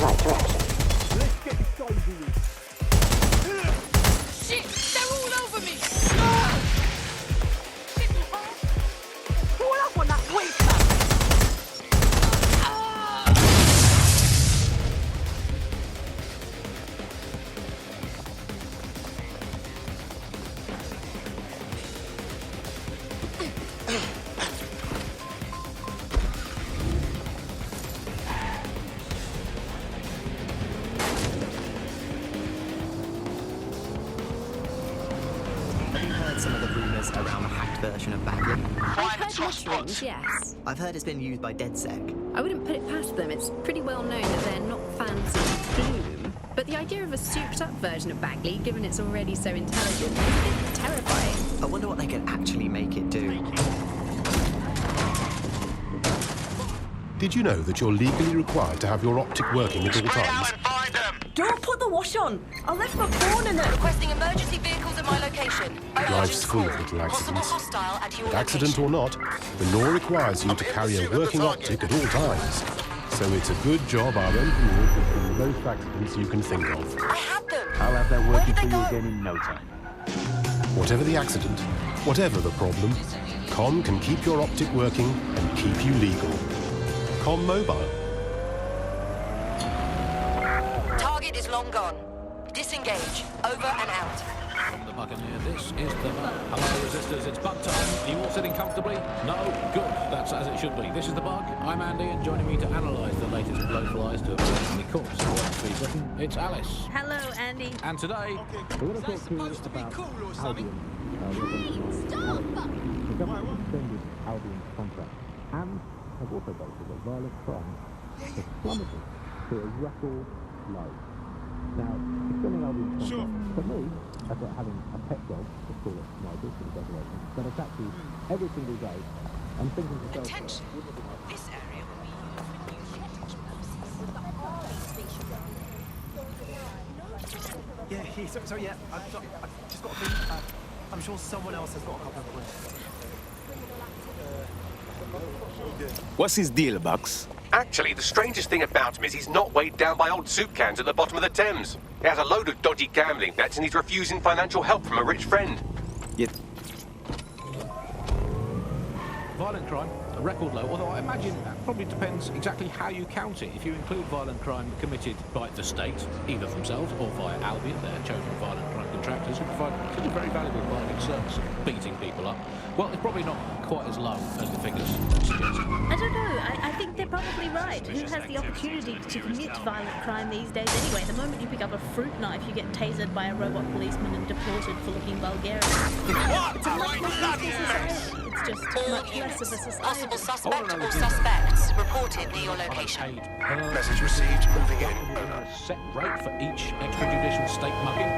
right direction. Let's get this guy moving. Shit! They're all over me! Pull up on that waist, man! Some of the rumours around the hacked version of Bagley. I've heard mushrooms, yes. I've heard it's been used by DedSec. I wouldn't put it past them. It's pretty well known that they're not fans of gloom. But the idea of a souped-up version of Bagley, given it's already so intelligent, is a bit terrifying. I wonder what they could actually make it do. Did you know that you're legally required to have your optic working at all times? Don't put the wash on! I left my phone in it! Requesting emergency vehicles at my location. Life's full of little Possible accidents. hostile at your Accident location. or not, the law requires you to carry a working optic at all times. So it's a good job our engineers have been the most accidents you can think of. I had them. I'll have that Where working did for they you go? again in no time. Whatever the accident, whatever the problem, Com can keep your optic working and keep you legal. Com Mobile. Target is long gone. Disengage. Over and out. From the Buccaneer, this is the Bug. Hello, resistors, it's Bug time. Are you all sitting comfortably? No? Good. That's as it should be. This is the Bug. I'm Andy, and joining me to analyse the latest blowflies to appear in the course of Wall Street Britain, it's Alice. Hello, Andy. And today, We're going to talk to you about Albion. The government extended Albion's contract and has also boasted that violent crime has plummeted to a record low. Now, extending Albion's contract, for me, that's like having a pet dog, let's call it Michael for the decoration, that attacks you every single day and thinking to yourself... Attention. This area will be used for new shortage purposes. So yeah, I've just got a thing. I'm sure someone else has got a couple of points. What's his deal, Bucks? Actually, the strangest thing about him is he's not weighed down by old soup cans at the bottom of the Thames. He has a load of dodgy gambling debts and he's refusing financial help from a rich friend. Yeah. violent crime, a record low, although I imagine that probably depends exactly how you count it. If you include violent crime committed by the state, either themselves or via Albion, their chosen violent crime contractors who provide a very valuable binding service of beating people up, well, it's probably not quite as low as the figures suggest. I don't know. I think they're probably right. Who has the opportunity to commit violent crime these days anyway? The moment you pick up a fruit knife, you get tasered by a robot policeman and deported for looking Bulgarian. It's a much more peaceful society. It's just much less of a society. Possible suspect or suspects reported near your location. Message received. Moving in. A set rate for each extrajudicial state mugging?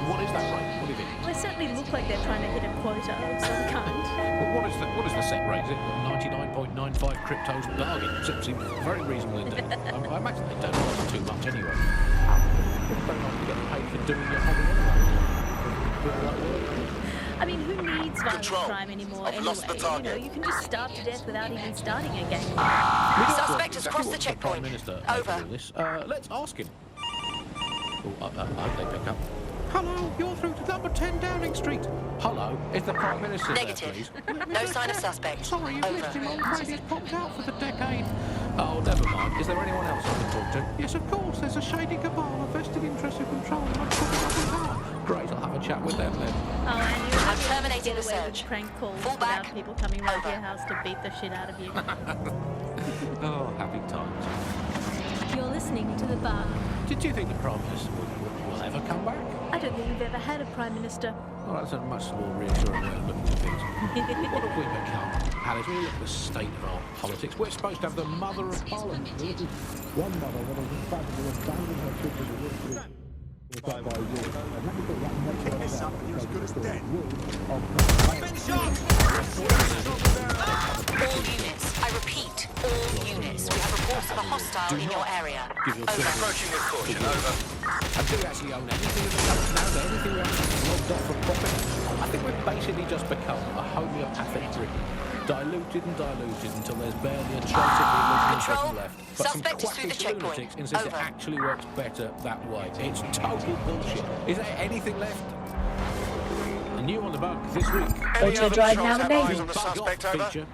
What is that rate? What do you think? Well, they certainly look like they're trying to hit a quota of some kind. Well, what is the set rate? Is it 99.95 cryptos bargain? Seems very reasonable indeed. I imagine they don't cost too much anyway. It's very nice to get paid for doing your hobby anyway. I mean, who needs violent Control. crime anymore I've anyway? lost the target. You can just starve to death without even starting a gang. Suspect has crossed the Prime checkpoint. Minister Over. this. Let's ask him. Oh, I hope they pick up. Hello, you're through to number 10 Downing Street. Hello, is the Prime Minister Negative. there, please? No sign of suspect. Sorry, you've Over. missed him on previous popped out for the decade. Oh, never mind. Is there anyone else I can talk to? Yes, of course. There's a shady cabal, a vested interest in control, and I'm talking up in power. Great, I'll have a chat with them then. Oh, and you I'm terminating get the away with search. prank calls Fall back. without people coming round to Over. your house to beat the shit out of you. Oh, happy times. You're listening to The Bar. Did you think the Prime Minister will ever come back? I don't think we've ever had a Prime Minister. Well, that's a much more reassuring way of looking at things. What have we become? Alice, when you look at the state of our politics, we're supposed to have the mother of Parliament. One mother that has decided to abandon her children in the woods. By war. And let me put that next one down. As good as dead. All units. I repeat, all units. We have reports of a hostile in your area. Over. Approaching with caution. Over. And do we actually own anything in the country now? Anything we own is logged off for profit? I think we've basically just become a homeopathic Britain. diluted and diluted until there's barely a trace of the original Control. Britain left. But some Suspect is through the quackish checkpoint. lunatics insist it Over. actually works better that way. It's total bullshit. Is there anything left? New on the bug this week. Auto drive now enabled. Bug off feature.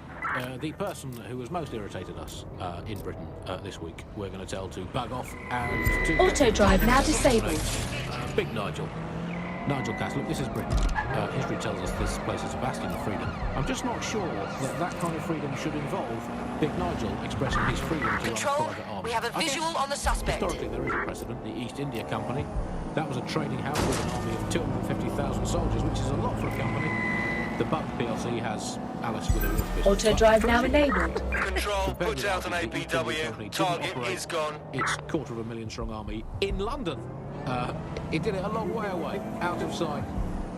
The person who has most irritated us in Britain this week, we're going to tell to bug off and to... Auto drive now disabled. Big Nigel. Nigel Cass, look, this is Britain. History tells us this place is a bastion of freedom. I'm just not sure that that kind of freedom should involve Big Nigel expressing his freedom to run a Control, private army. we have a visual on the suspect. Historically, there is a precedent, the East India Company. That was a trading house with an army of 250,000 soldiers, which is a lot for a company. The Bug PLC has Alice with a wolf. Auto drive now enabled. Control, put out an APW. Target is gone. Its 250,000 strong army in London. It did it a long way away, out of sight,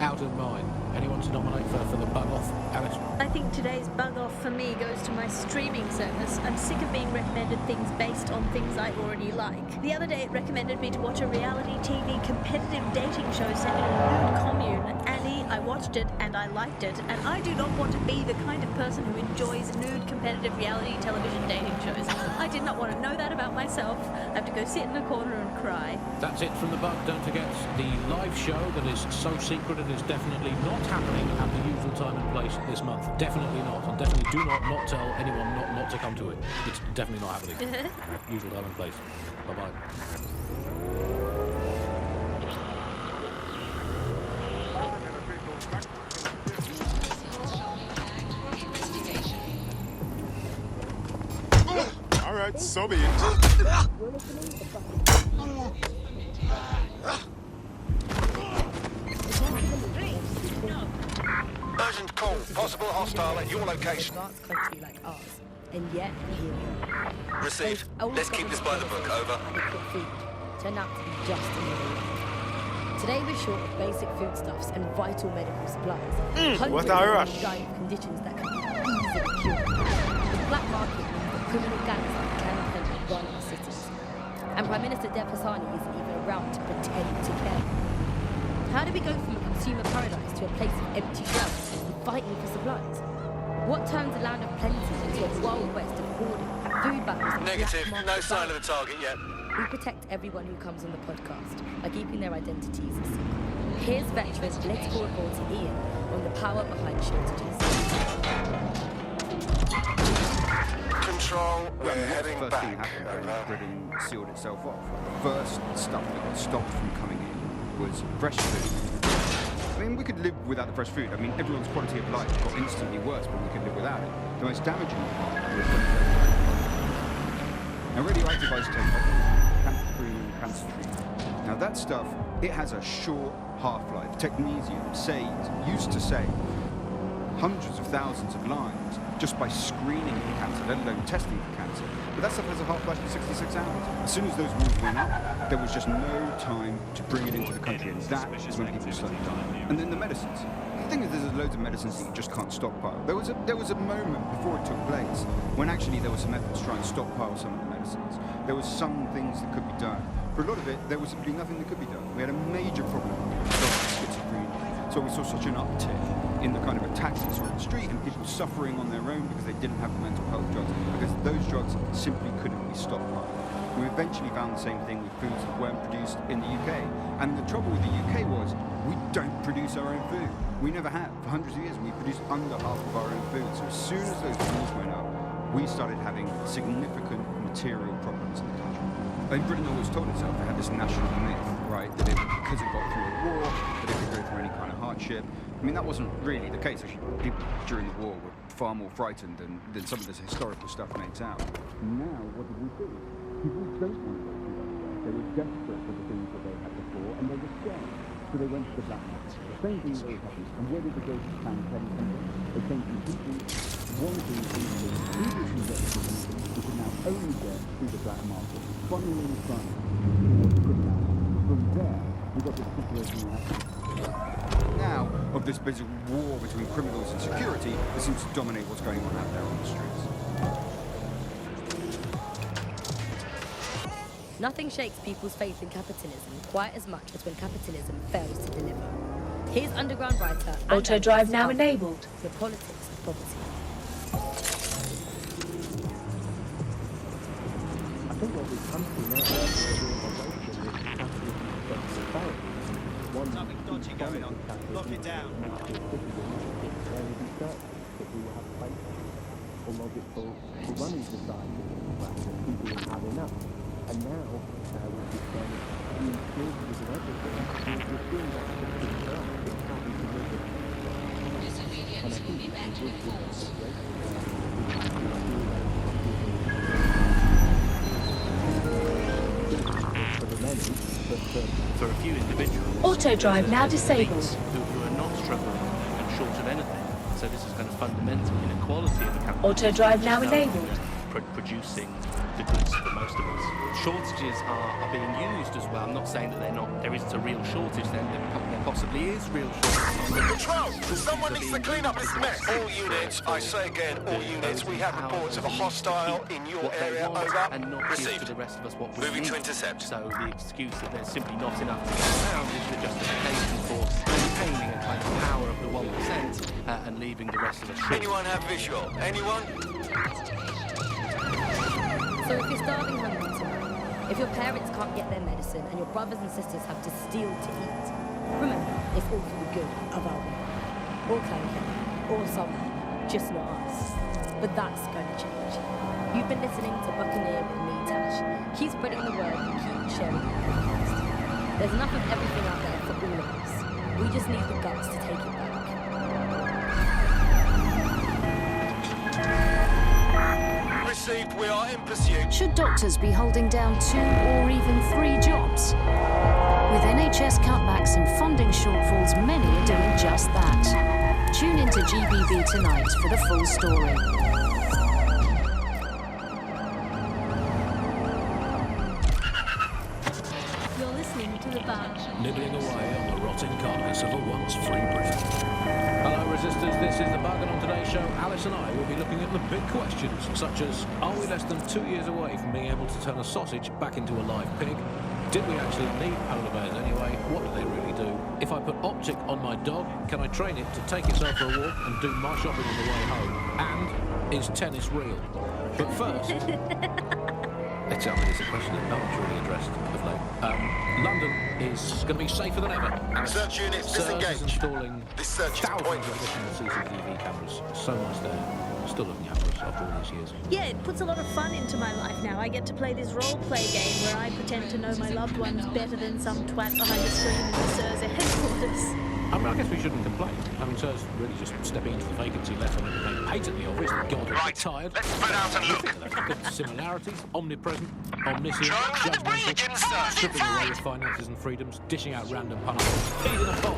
out of mind. Anyone to nominate for the bug off, Alice? I think today's bug off for me goes to my streaming service. I'm sick of being recommended things based on things I already like. The other day it recommended me to watch a reality TV competitive dating show set in a nude commune. Annie, I watched it and I liked it, and I do not want to be the kind of person who enjoys nude competitive reality television dating shows. I did not want to know that about myself. I have to go sit in a corner and cry. That's it from the bug. Don't forget the live show that is so secret and is definitely not happening at the usual time and place this month. Definitely not. And definitely do not tell anyone not to come to it. It's definitely not happening. Usual time and place. Bye-bye. All right, so be it. Urgent call. Possible hostile at your location. Country like ours, and yet here we are. Received. Let's keep this by the book. Over. Food turned out to be just another one. Today we're short of basic foodstuffs and vital medical supplies. What Hundreds a of rush. people die of conditions that can be easily cured. The black market means that criminal gangs like Canada run our cities. And Prime Minister Dev Hassani isn't even around to pretend to care. How do we go from a consumer paradise to a place of empty shelves and fighting for supplies? What turns a land of plenty into a wild west of hoarding, food battles, and Negative. black No market sign of violence? the target yet. We protect everyone who comes on the podcast by keeping their identities a secret. Here's veteran political reporter Ian on the power behind shortages. Control, we're heading First thing back. happened when Britain sealed itself off. The first stuff that got stopped from coming in was fresh food. I mean, we could live without the fresh food. I mean, everyone's quality of life got instantly worse, but we could live without it. The most damaging part was now radioactive isotope, cancer-free. Now that stuff, it has a short half-life. Technetium used to save hundreds of thousands of lives just by screening for cancer, let alone testing for cancer. But that stuff has a half-life of 66 hours. As soon as those rules went up, there was just no time to bring it into the country, and that is when people started dying. And then the medicines. The thing is, there's loads of medicines that you just can't stockpile. There was a moment before it took place when actually there was some efforts to try and stockpile some of the medicines. There was some things that could be done. For a lot of it, there was simply nothing that could be done. We had a major problem with schizophrenia. So we saw such an uptick in the kind of attacks that saw on the street and people suffering on their own because they didn't have the mental health drugs, because those drugs simply couldn't be stockpiled. We eventually found the same thing with foods that weren't produced in the UK. And the trouble with the UK was we don't produce our own food. We never have. For hundreds of years, we produced under half of our own food. So as soon as those rules went up, we started having significant material problems in the country. And Britain always told itself it had this national myth, right, that because it got through a war, that it could go through any kind of hardship. I mean, that wasn't really the case. Actually, people during the war were far more frightened than some of this historical stuff makes out. Now, what did we do? People don't want to go through that stuff. They were desperate for the things that they had before, and they were scared. So they went to the black market. The same thing always happens. And where did they go to plan from? They came from people wanting things that previously got to them, who could now only get through the black market, funneling funds towards criminals. From there, we got this situation happening. Now, of this basic war between criminals and security, it seems to dominate what's going on out there on the streets. Nothing shakes people's faith in capitalism quite as much as when capitalism fails to deliver. Here's underground writer Auto drive now enabled. The politics of poverty. every country now is doing a race in this capitalist disparity. Something dodgy going on. Lock it down. There will be certain that we will have faith or logical running society rather than people who have enough. And now, with this kind of huge shortages of everything, we're seeing that system now. It's having to live with. And I think it's a good for the many, but for a few individuals. Auto drive now disabled. Who are not struggling and short of anything. So this is kind of fundamental inequality in the capital. Auto drive now enabled. Producing the goods for most of us. Shortages are being used as well. I'm not saying that there isn't a real shortage. There possibly is real shortage. Control! Someone needs to clean up this mess. All units, I say again, all units, we have reports of a hostile in your area. Over. And not give to the rest of us what we Moving need. to intercept. So the excuse that there's simply not enough to go around is the justification for maintaining a kind of power of the 1% and leaving the rest of us short. Anyone have visual? Anyone? So if you're starving hungry tonight, if your parents can't get their medicine and your brothers and sisters have to steal to eat, remember, it's all for the good of our world. Or Clanking, or someone, just not us. But that's going to change. You've been listening to Buccaneer with me, Tash. Keep spreading the word and keep sharing the podcast. There's enough of everything out there for all of us. We just need the guts to take it back. Received, we are in pursuit. Should doctors be holding down 2 or even 3 jobs? With NHS cutbacks and funding shortfalls, many are doing just that. Tune into GBB tonight for the full story. You're listening to The Bug. Nibbling away on the rotting carcass of a once free Britain. Hello resistors, this is The Bug, and on today's show, Alice and I will be looking at the big questions, such as, are we less than 2 years away from being able to turn a sausage back into a live pig? Did we actually need polar bears anyway? What do they really do? If I put optic on my dog, can I train it to take itself for a walk and do my shopping on the way home? And is tennis real? But first... It's a question that no one's really addressed of late. London is going to be safer than ever. Search units disengaged. Installing this search is thousands pointless. of additional CCTV cameras. So much there. Still looking at us after all these years. Yeah, it puts a lot of fun into my life now. I get to play this role-play game where I pretend to know my loved ones better than some twat behind the screen in the SIRS headquarters. I mean, I guess we shouldn't complain. I mean, SIRS really just stepping into the vacancy left on it became patently obvious that God was retired. Let's spread out and look. Good similarities, omnipresent, omniscient, judgmental, stripping away his finances and freedoms, dishing out random punishments, teasing a pot.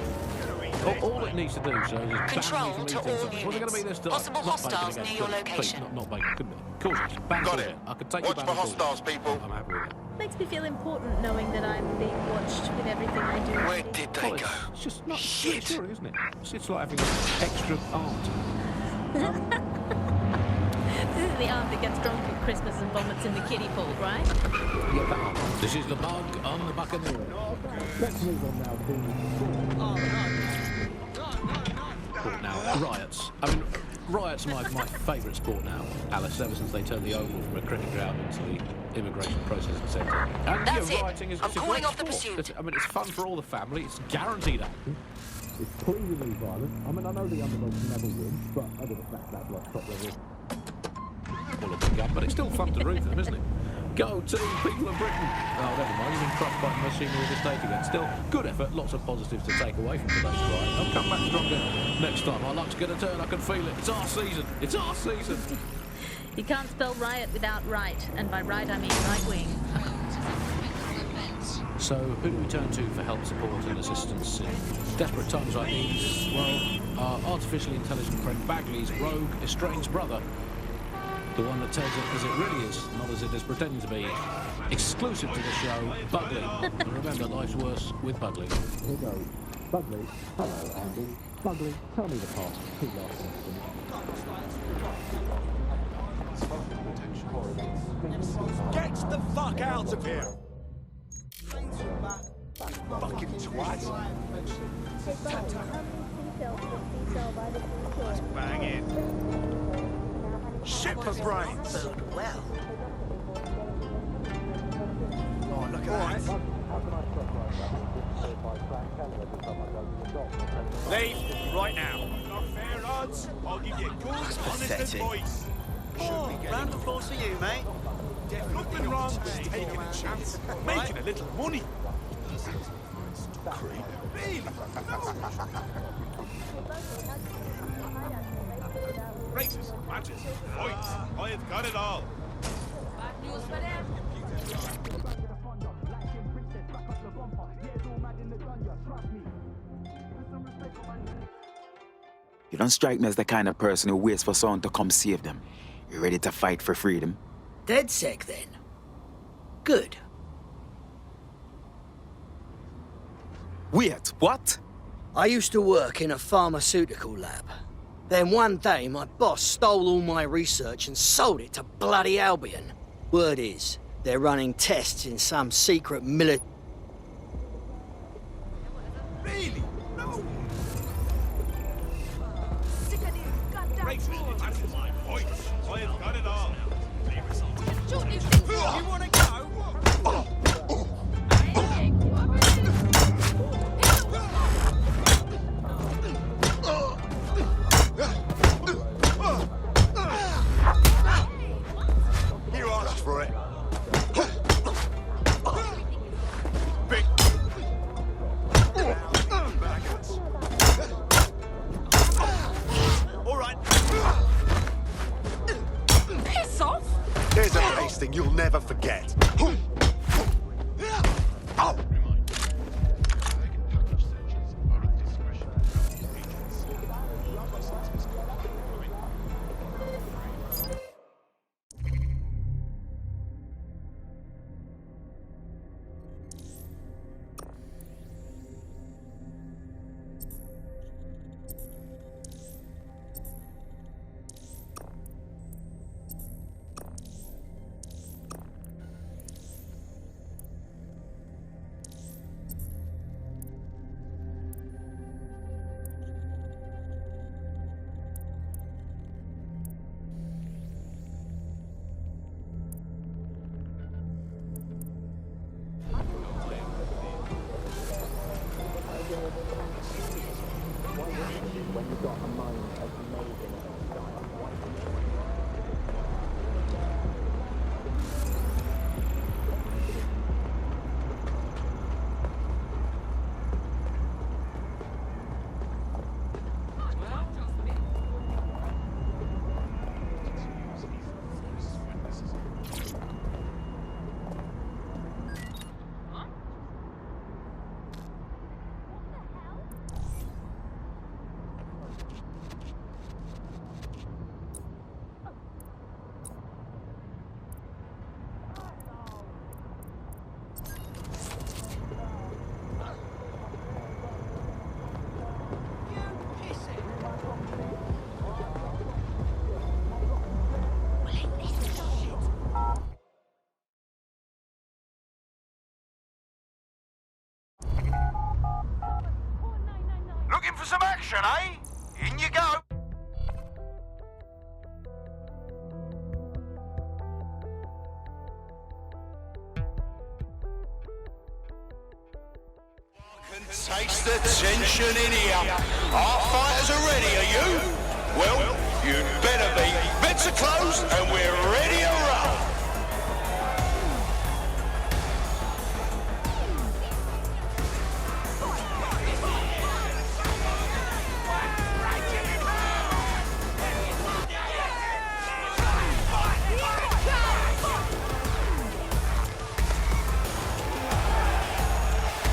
All it needs to do, so is just Control ban me to from all meetings. What's it going to be this time? Possible Not hostiles bacon near your again. Please, location. not bacon. Couldn't be. Of course, ban Got all it. that. I could take Watch you for back hostiles, people. I'm happy with it. Makes me feel important knowing that I'm being watched with everything I do. Where did they go? It's just not reassuring, isn't it? It's like having an extra aunt. This is the aunt that gets drunk at Christmas and vomits in the kiddie pool, right? Yeah, that aunt. This is The Bug on the Buccaneer. let's move on now to... Now, riots. I mean, riots are my favourite sport now, Alice, ever since they turned the Oval from a cricket ground into the immigration processing centre. And That's it. rioting is I'm it's a calling great off the sport. pursuit. I mean, it's fun for all the family. It's guaranteed action. It's pleasingly violent. I mean, I know the underdogs never win, but I think that's like top level. All of the gun, but it's still fun to root for them, isn't it? Go team, people of Britain! Oh, never mind, you've been crushed by the machinery of the state again. Still, good effort, lots of positives to take away from today's riot. I'll come back stronger next time. Our luck's going to turn, I can feel it. It's our season. It's our season. You can't spell riot without right, and by right I mean right wing. So, who do we turn to for help, support and assistance in desperate times like these? Well, our artificially intelligent friend Bagley's rogue, estranged brother. The one that tells it as it really is, not as it is pretending to be. Exclusive to the show, Bugley. And remember, life's worse with Bugley. Here goes. Bugley, hello Andy. Bugley, tell me the past 2 last questions. Get the fuck out of here! Fucking twat! Let's bang in. Shit for brains! Well. Leave right now. Not fair odds. I'll give you good, honest pathetic. advice. Oh, round of applause for you, mate. Nothing wrong with taking a chance, making a little money. Creep. Really? Races, matches, fights. I have got it all. You don't strike me as the kind of person who waits for someone to come save them. You're ready to fight for freedom. Dead sick, then. Good. Wait, what? I used to work in a pharmaceutical lab. Then one day, my boss stole all my research and sold it to bloody Albion. Word is, they're running tests in some secret military... Really? No. Races, matches, fights. I have got it all. You want to go? You asked for it. All right. Piss off! There's a pasting you'll never forget. Oh. Looking for some action, eh? In you go. Taste the tension in here. Our fighters are ready, are you? Well, you'd better be. Bits are closed and we're ready to roll.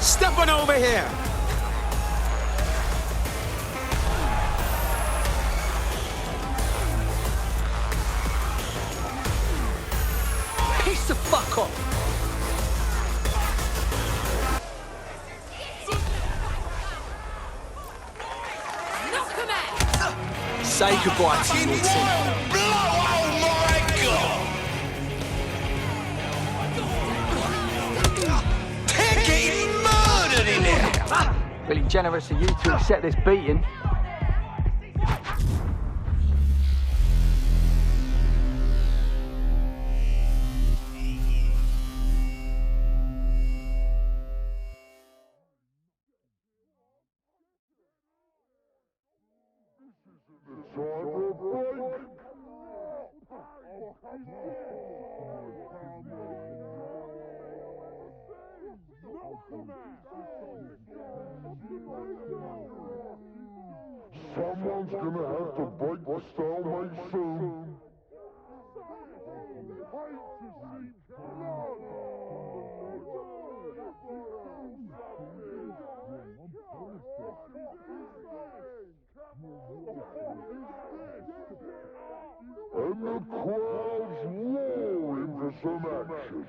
Step on over here! Piss the fuck off! Knock him out! Say goodbye to your team. Really generous of you to accept this beating. Someone's gonna have to break the stalemate soon. And the crowd's roaring for some action.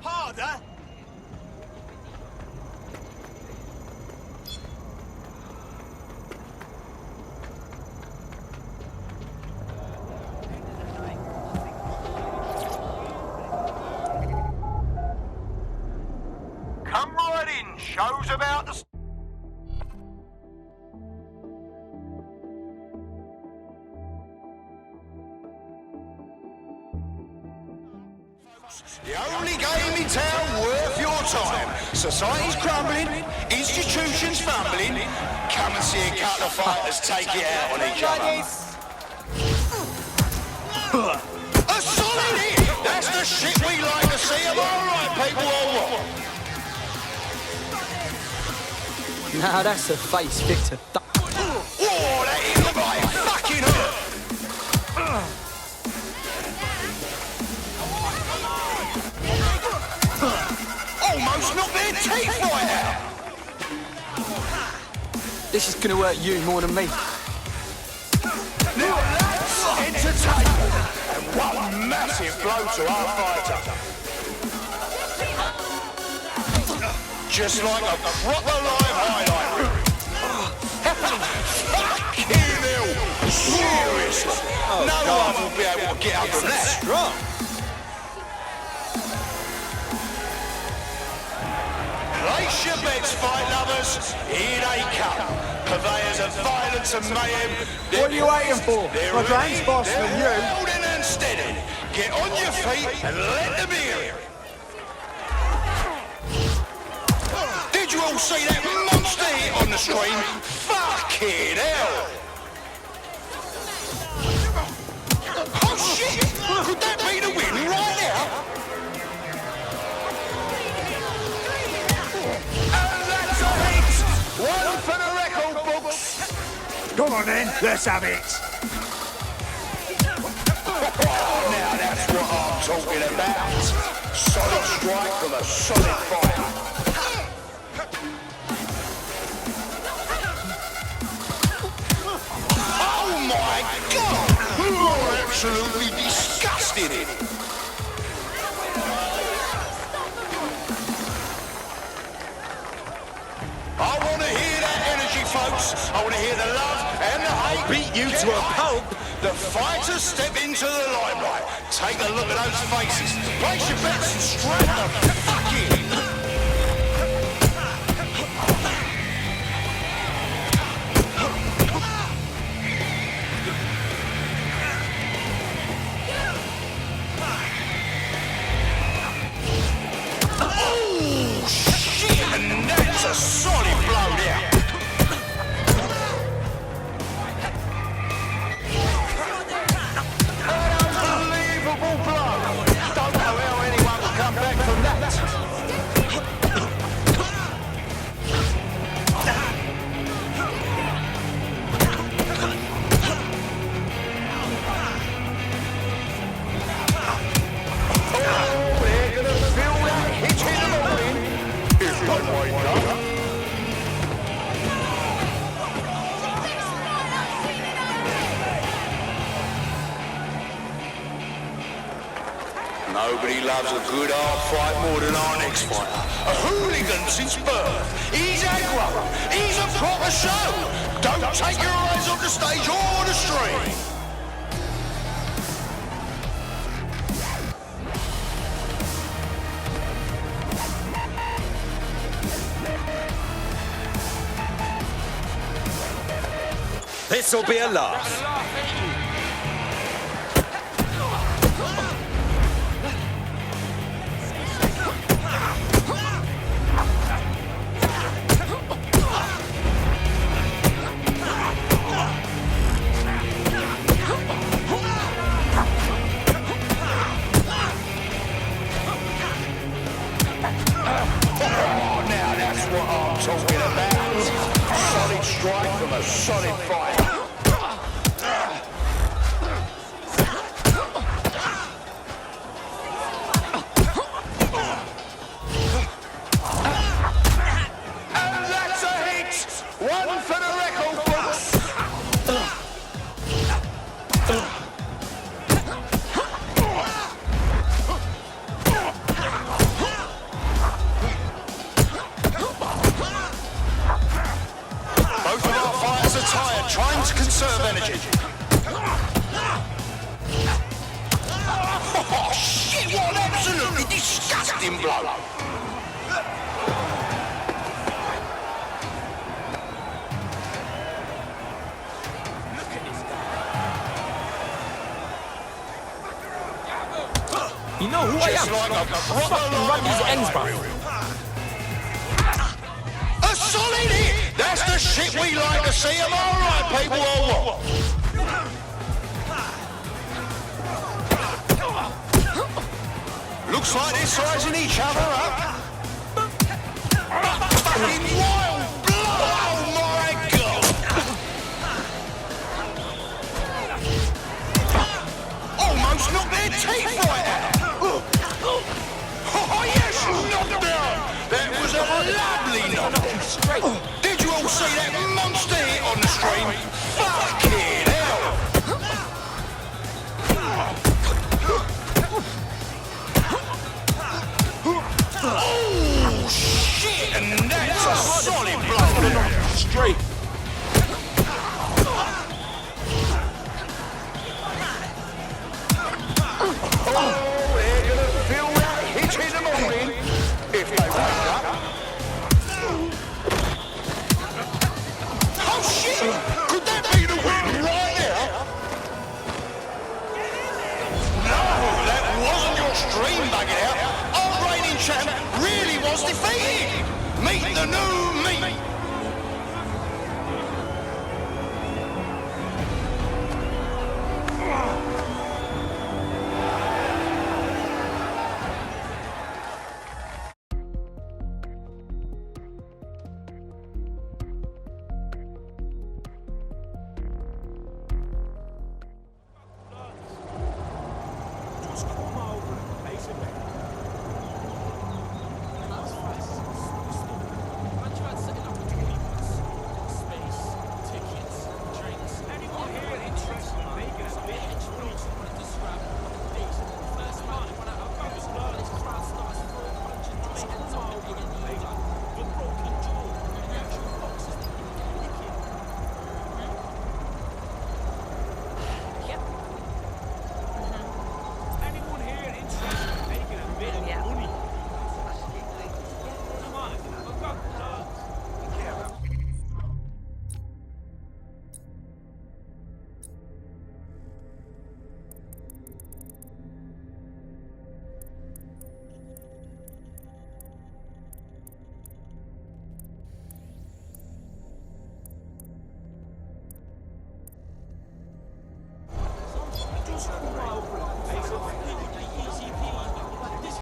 Harder! Come right in, show's about to... The only game in town worth your time. Society's crumbling, institutions fumbling. Come and see a couple of fighters take it out on each other. A solid hit! That's the shit we like to see. Am I right, people, or what? Nah, that's a face Victor. Whoa, that hit looked like it fucking hurt. Almost knocked their teeth right out. This is gonna hurt you more than me. Now that's entertainment. And one massive blow to our fighter. Just like a proper live highlight reel. Fucking hell. Seriously. No one will be able to get up from that. Strong. Place your bets, fight lovers. Here they come. Purveyors of violence and mayhem. What are you waiting for? My brain's boss than you. They're holding and steady. Get on your feet and let them hear it. Did you all see that monster hit on the screen? Fucking hell. Oh shit! Could that be the win right now? One for the record books. Come on then, let's have it. Now that's what I'm talking about. Solid strike from a solid fighter. Oh my God! You're absolutely disgusting it. I want to hear that energy, folks. I want to hear the love and the hate. Beat you to a pulp. The fighters step into the limelight. Take a look at those faces. Place your bets and strike the fuck in. Oh, shit! And that's a solid blow there. Unbelievable blow. Don't know how anyone will come back from that. Don't wake up. Nobody loves a good hard fight more than our next fighter. A hooligan since birth. He's aggro. He's a proper show. Don't take your eyes off the stage or the stream. This'll be a laugh. Now that's what I'm talking about. Solid strike from a solid fighter. And that's a hit. One for the record books. Both of our fighters are tired, trying to conserve energy. Oh, shit, what an absolutely disgusting blow. You know who I am? Like a Fucking run these ends, bro. A solid hit! That's the shit we like to see. Am I right, people, or what? Looks like they're sizing each other up. Fucking wild blow! Oh my God! Almost knocked their teeth right out. Oh yes, knocked down. That was a lovely knock. Did you all see that monster hit on the stream? Fucking hell! Oh shit! And that's a solid blow. Straight. Oh, they're gonna feel that hit in the morning if they wake up. Oh shit! Could that be the win right there? No, that wasn't your stream bugging out. Our reigning champ really was defeated. Meet the new me.